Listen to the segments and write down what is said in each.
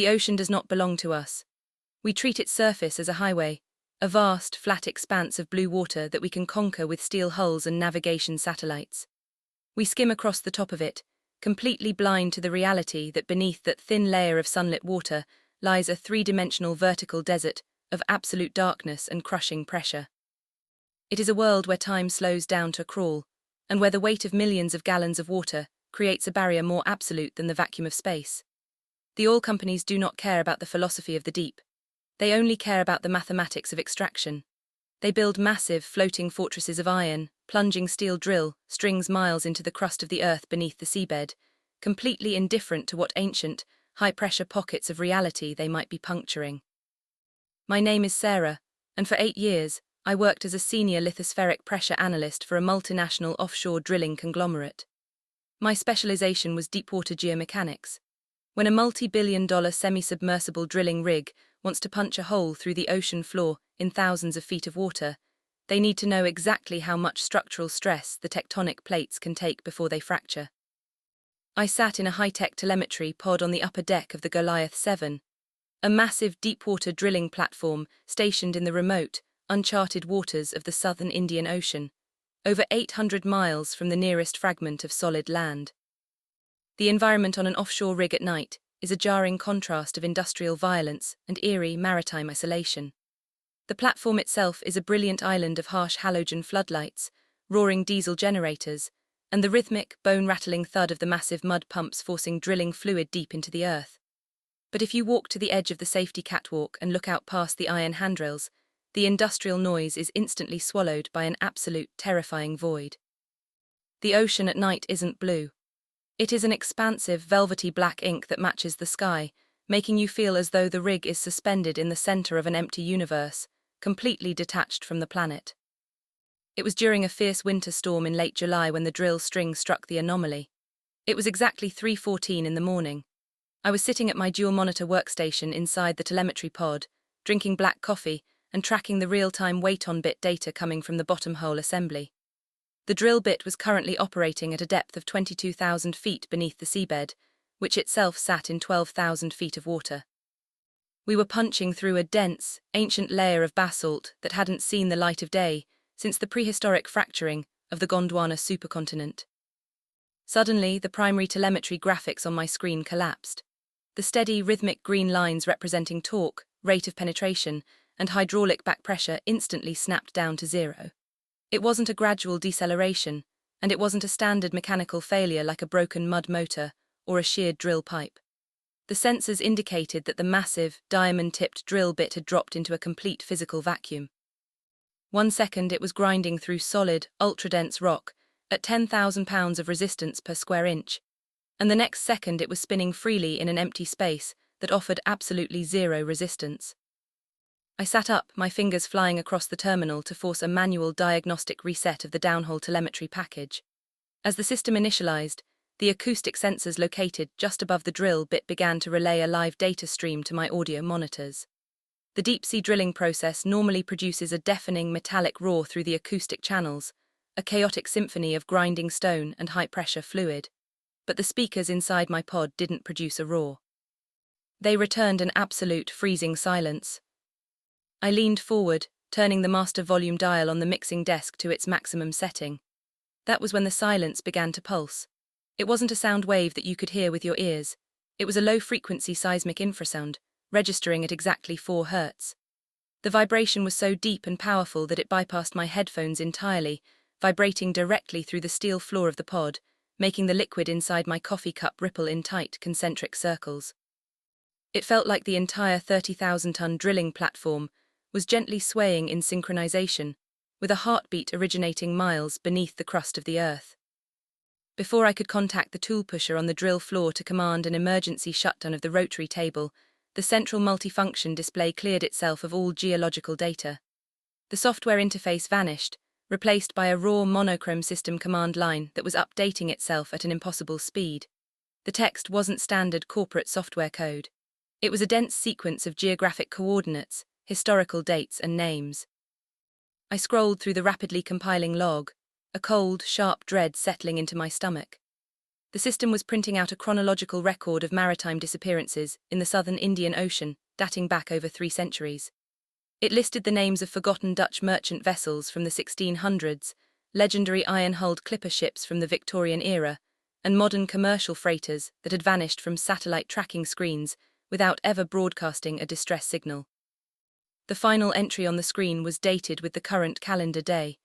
The ocean does not belong to us. We treat its surface as a highway, a vast, flat expanse of blue water that we can conquer with steel hulls and navigation satellites. We skim across the top of it, completely blind to the reality that beneath that thin layer of sunlit water lies a three-dimensional vertical desert of absolute darkness and crushing pressure. It is a world where time slows down to a crawl, and where the weight of millions of gallons of water creates a barrier more absolute than the vacuum of space. The oil companies do not care about the philosophy of the deep. They only care about the mathematics of extraction. They build massive, floating fortresses of iron, plunging steel drill strings miles into the crust of the earth beneath the seabed, completely indifferent to what ancient, high-pressure pockets of reality they might be puncturing. My name is Sarah, and for 8 years, I worked as a senior lithospheric pressure analyst for a multinational offshore drilling conglomerate. My specialization was deepwater geomechanics. When a multi-billion-dollar semi-submersible drilling rig wants to punch a hole through the ocean floor in thousands of feet of water, they need to know exactly how much structural stress the tectonic plates can take before they fracture. I sat in a high-tech telemetry pod on the upper deck of the Goliath 7, a massive deepwater drilling platform stationed in the remote, uncharted waters of the southern Indian Ocean, over 800 miles from the nearest fragment of solid land. The environment on an offshore rig at night is a jarring contrast of industrial violence and eerie maritime isolation. The platform itself is a brilliant island of harsh halogen floodlights, roaring diesel generators, and the rhythmic, bone-rattling thud of the massive mud pumps forcing drilling fluid deep into the earth. But if you walk to the edge of the safety catwalk and look out past the iron handrails, the industrial noise is instantly swallowed by an absolute, terrifying void. The ocean at night isn't blue. It is an expansive, velvety black ink that matches the sky, making you feel as though the rig is suspended in the center of an empty universe, completely detached from the planet. It was during a fierce winter storm in late July when the drill string struck the anomaly. It was exactly 3:14 in the morning. I was sitting at my dual-monitor workstation inside the telemetry pod, drinking black coffee and tracking the real-time weight-on-bit data coming from the bottom hole assembly. The drill bit was currently operating at a depth of 22,000 feet beneath the seabed, which itself sat in 12,000 feet of water. We were punching through a dense, ancient layer of basalt that hadn't seen the light of day since the prehistoric fracturing of the Gondwana supercontinent. Suddenly, the primary telemetry graphics on my screen collapsed. The steady, rhythmic green lines representing torque, rate of penetration, and hydraulic back pressure instantly snapped down to zero. It wasn't a gradual deceleration, and it wasn't a standard mechanical failure like a broken mud motor or a sheared drill pipe. The sensors indicated that the massive, diamond-tipped drill bit had dropped into a complete physical vacuum. 1 second it was grinding through solid, ultra-dense rock at 10,000 pounds of resistance per square inch, and the next second it was spinning freely in an empty space that offered absolutely zero resistance. I sat up, my fingers flying across the terminal to force a manual diagnostic reset of the downhole telemetry package. As the system initialized, the acoustic sensors located just above the drill bit began to relay a live data stream to my audio monitors. The deep-sea drilling process normally produces a deafening metallic roar through the acoustic channels, a chaotic symphony of grinding stone and high-pressure fluid. But the speakers inside my pod didn't produce a roar. They returned an absolute freezing silence. I leaned forward, turning the master volume dial on the mixing desk to its maximum setting. That was when the silence began to pulse. It wasn't a sound wave that you could hear with your ears. It was a low-frequency seismic infrasound, registering at exactly 4 Hz. The vibration was so deep and powerful that it bypassed my headphones entirely, vibrating directly through the steel floor of the pod, making the liquid inside my coffee cup ripple in tight, concentric circles. It felt like the entire 30,000-ton drilling platform was gently swaying in synchronization, with a heartbeat originating miles beneath the crust of the earth. Before I could contact the tool pusher on the drill floor to command an emergency shutdown of the rotary table, the central multifunction display cleared itself of all geological data. The software interface vanished, replaced by a raw monochrome system command line that was updating itself at an impossible speed. The text wasn't standard corporate software code. It was a dense sequence of geographic coordinates, historical dates and names. I scrolled through the rapidly compiling log, a cold, sharp dread settling into my stomach. The system was printing out a chronological record of maritime disappearances in the southern Indian Ocean, dating back over 3 centuries. It listed the names of forgotten Dutch merchant vessels from the 1600s, legendary iron-hulled clipper ships from the Victorian era, and modern commercial freighters that had vanished from satellite tracking screens without ever broadcasting a distress signal. The final entry on the screen was dated with the current calendar day,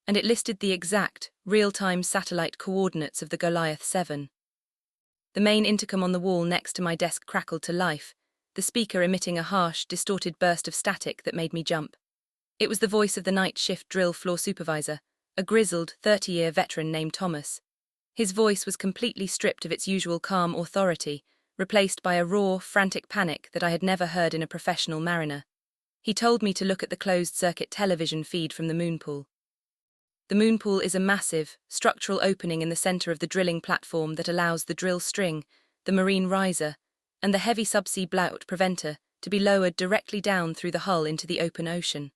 and it listed the exact, real-time satellite coordinates of the Goliath 7. The main intercom on the wall next to my desk crackled to life, the speaker emitting a harsh, distorted burst of static that made me jump. It was the voice of the night shift drill floor supervisor, a grizzled, 30-year veteran named Thomas. His voice was completely stripped of its usual calm authority, replaced by a raw, frantic panic that I had never heard in a professional mariner. He told me to look at the closed-circuit television feed from the moon pool. The moon pool is a massive, structural opening in the center of the drilling platform that allows the drill string, the marine riser, and the heavy subsea blout preventer to be lowered directly down through the hull into the open ocean.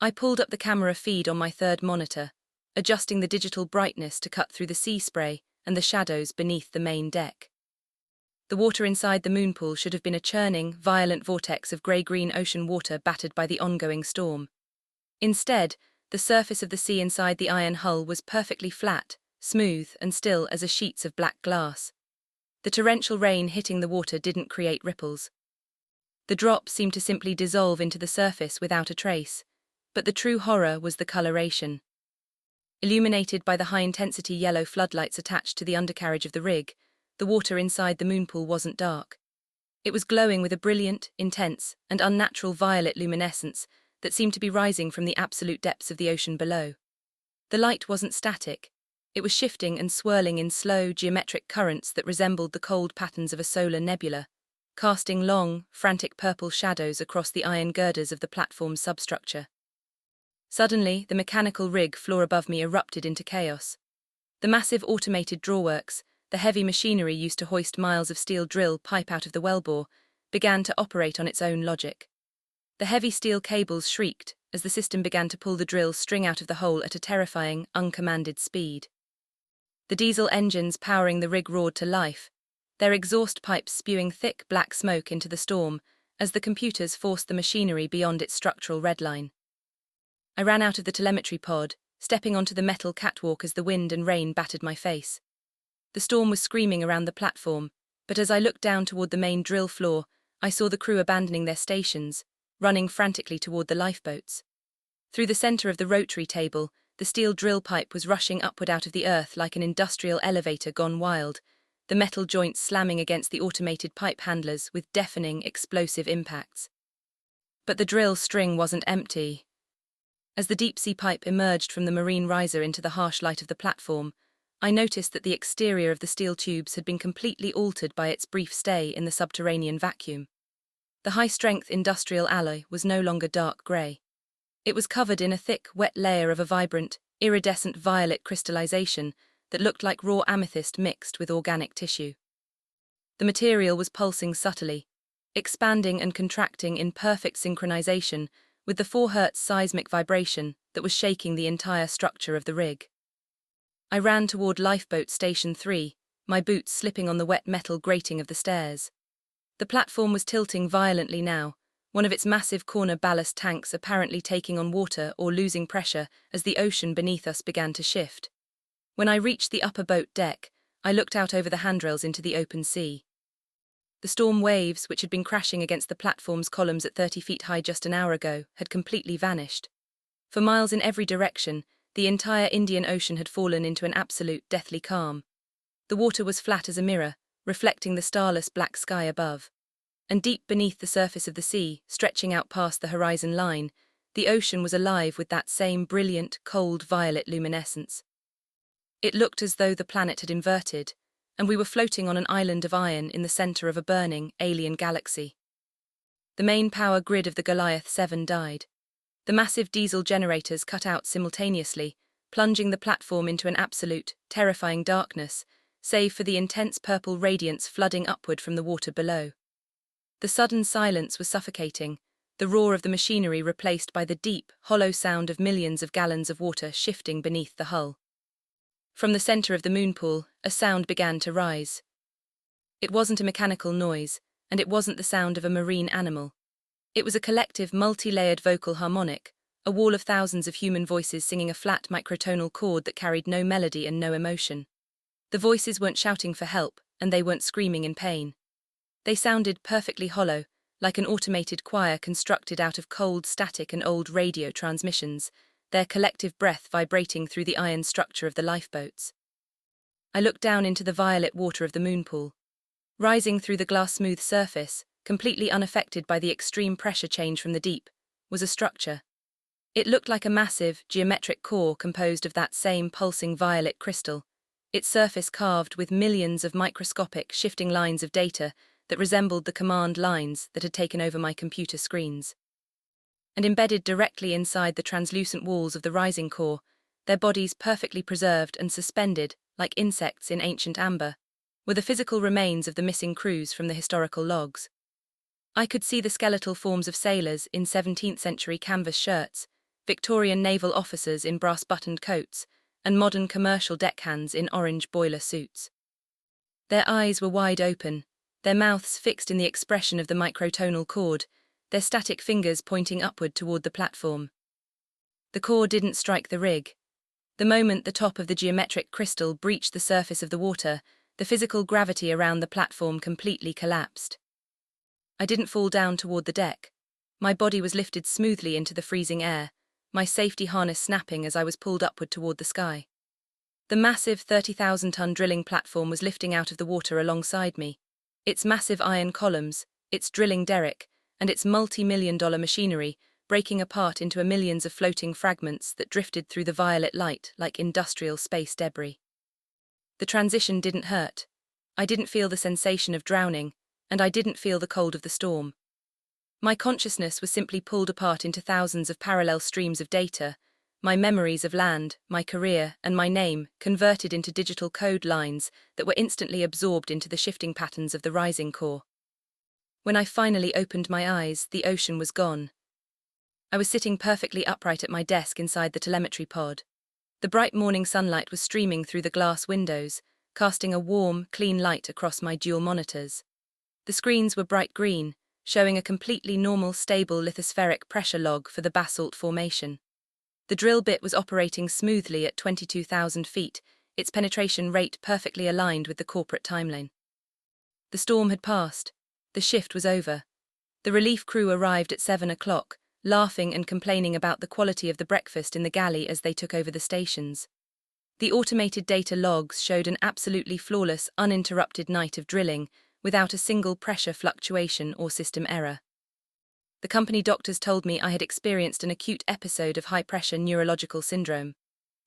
I pulled up the camera feed on my third monitor, adjusting the digital brightness to cut through the sea spray and the shadows beneath the main deck. The water inside the moon pool should have been a churning, violent vortex of grey-green ocean water battered by the ongoing storm. Instead, the surface of the sea inside the iron hull was perfectly flat, smooth, and still as a sheets of black glass. The torrential rain hitting the water didn't create ripples. The drops seemed to simply dissolve into the surface without a trace, but the true horror was the coloration. Illuminated by the high-intensity yellow floodlights attached to the undercarriage of the rig, the water inside the moon pool wasn't dark. It was glowing with a brilliant, intense, and unnatural violet luminescence that seemed to be rising from the absolute depths of the ocean below. The light wasn't static. It was shifting and swirling in slow, geometric currents that resembled the cold patterns of a solar nebula, casting long, frantic purple shadows across the iron girders of the platform's substructure. Suddenly, the mechanical rig floor above me erupted into chaos. The massive automated drawworks, the heavy machinery used to hoist miles of steel drill pipe out of the wellbore, began to operate on its own logic. The heavy steel cables shrieked as the system began to pull the drill string out of the hole at a terrifying, uncommanded speed. The diesel engines powering the rig roared to life, their exhaust pipes spewing thick black smoke into the storm as the computers forced the machinery beyond its structural redline. I ran out of the telemetry pod, stepping onto the metal catwalk as the wind and rain battered my face. The storm was screaming around the platform, but as I looked down toward the main drill floor, I saw the crew abandoning their stations, running frantically toward the lifeboats. Through the center of the rotary table, the steel drill pipe was rushing upward out of the earth like an industrial elevator gone wild, the metal joints slamming against the automated pipe handlers with deafening, explosive impacts. But the drill string wasn't empty. As the deep-sea pipe emerged from the marine riser into the harsh light of the platform, I noticed that the exterior of the steel tubes had been completely altered by its brief stay in the subterranean vacuum. The high-strength industrial alloy was no longer dark grey. It was covered in a thick, wet layer of a vibrant, iridescent violet crystallization that looked like raw amethyst mixed with organic tissue. The material was pulsing subtly, expanding and contracting in perfect synchronization with the 4 Hz seismic vibration that was shaking the entire structure of the rig. I ran toward Lifeboat Station 3, my boots slipping on the wet metal grating of the stairs. The platform was tilting violently now, one of its massive corner ballast tanks apparently taking on water or losing pressure as the ocean beneath us began to shift. When I reached the upper boat deck, I looked out over the handrails into the open sea. The storm waves, which had been crashing against the platform's columns at 30 feet high just an hour ago, had completely vanished. For miles in every direction, the entire Indian Ocean had fallen into an absolute deathly calm. The water was flat as a mirror, reflecting the starless black sky above. And deep beneath the surface of the sea, stretching out past the horizon line, the ocean was alive with that same brilliant, cold violet luminescence. It looked as though the planet had inverted, and we were floating on an island of iron in the center of a burning, alien galaxy. The main power grid of the Goliath 7 died. The massive diesel generators cut out simultaneously, plunging the platform into an absolute, terrifying darkness, save for the intense purple radiance flooding upward from the water below. The sudden silence was suffocating, the roar of the machinery replaced by the deep, hollow sound of millions of gallons of water shifting beneath the hull. From the center of the moon pool, a sound began to rise. It wasn't a mechanical noise, and it wasn't the sound of a marine animal. It was a collective, multi-layered vocal harmonic, a wall of thousands of human voices singing a flat microtonal chord that carried no melody and no emotion. The voices weren't shouting for help, and they weren't screaming in pain. They sounded perfectly hollow, like an automated choir constructed out of cold static and old radio transmissions, their collective breath vibrating through the iron structure of the lifeboats. I looked down into the violet water of the moon pool. Rising through the glass-smooth surface, completely unaffected by the extreme pressure change from the deep, was a structure. It looked like a massive, geometric core composed of that same pulsing violet crystal, its surface carved with millions of microscopic, shifting lines of data that resembled the command lines that had taken over my computer screens. And embedded directly inside the translucent walls of the rising core, their bodies perfectly preserved and suspended, like insects in ancient amber, were the physical remains of the missing crews from the historical logs. I could see the skeletal forms of sailors in 17th-century canvas shirts, Victorian naval officers in brass-buttoned coats, and modern commercial deckhands in orange boiler suits. Their eyes were wide open, their mouths fixed in the expression of the microtonal chord, their static fingers pointing upward toward the platform. The core didn't strike the rig. The moment the top of the geometric crystal breached the surface of the water, the physical gravity around the platform completely collapsed. I didn't fall down toward the deck. My body was lifted smoothly into the freezing air, my safety harness snapping as I was pulled upward toward the sky. The massive 30,000-ton drilling platform was lifting out of the water alongside me. Its massive iron columns, its drilling derrick, and its multi-million-dollar machinery breaking apart into millions of floating fragments that drifted through the violet light like industrial space debris. The transition didn't hurt. I didn't feel the sensation of drowning, and I didn't feel the cold of the storm. My consciousness was simply pulled apart into thousands of parallel streams of data, my memories of land, my career, and my name converted into digital code lines that were instantly absorbed into the shifting patterns of the rising core. When I finally opened my eyes, the ocean was gone. I was sitting perfectly upright at my desk inside the telemetry pod. The bright morning sunlight was streaming through the glass windows, casting a warm, clean light across my dual monitors. The screens were bright green, showing a completely normal, stable lithospheric pressure log for the basalt formation. The drill bit was operating smoothly at 22,000 feet, its penetration rate perfectly aligned with the corporate timeline. The storm had passed. The shift was over. The relief crew arrived at 7 o'clock, laughing and complaining about the quality of the breakfast in the galley as they took over the stations. The automated data logs showed an absolutely flawless, uninterrupted night of drilling, without a single pressure fluctuation or system error. The company doctors told me I had experienced an acute episode of high-pressure neurological syndrome,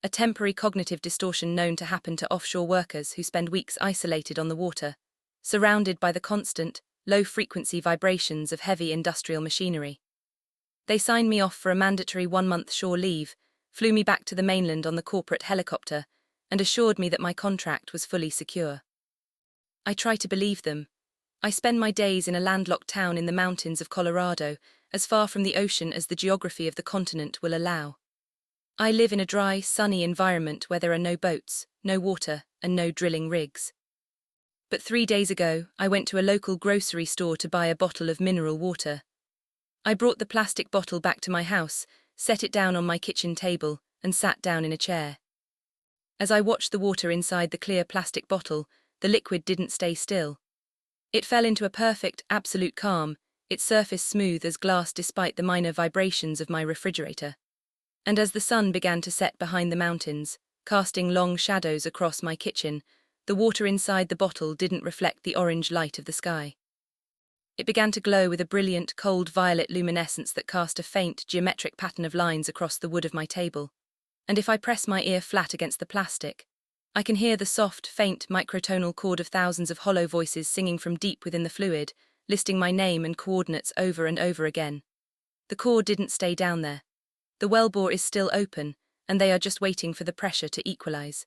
a temporary cognitive distortion known to happen to offshore workers who spend weeks isolated on the water, surrounded by the constant, low-frequency vibrations of heavy industrial machinery. They signed me off for a mandatory 1-month shore leave, flew me back to the mainland on the corporate helicopter, and assured me that my contract was fully secure. I try to believe them. I spend my days in a landlocked town in the mountains of Colorado, as far from the ocean as the geography of the continent will allow. I live in a dry, sunny environment where there are no boats, no water, and no drilling rigs. But 3 days ago, I went to a local grocery store to buy a bottle of mineral water. I brought the plastic bottle back to my house, set it down on my kitchen table, and sat down in a chair. As I watched the water inside the clear plastic bottle, the liquid didn't stay still. It fell into a perfect, absolute calm, its surface smooth as glass despite the minor vibrations of my refrigerator. And as the sun began to set behind the mountains, casting long shadows across my kitchen, the water inside the bottle didn't reflect the orange light of the sky. It began to glow with a brilliant, cold violet luminescence that cast a faint, geometric pattern of lines across the wood of my table. And if I press my ear flat against the plastic, I can hear the soft, faint, microtonal chord of thousands of hollow voices singing from deep within the fluid, listing my name and coordinates over and over again. The core didn't stay down there. The wellbore is still open, and they are just waiting for the pressure to equalize.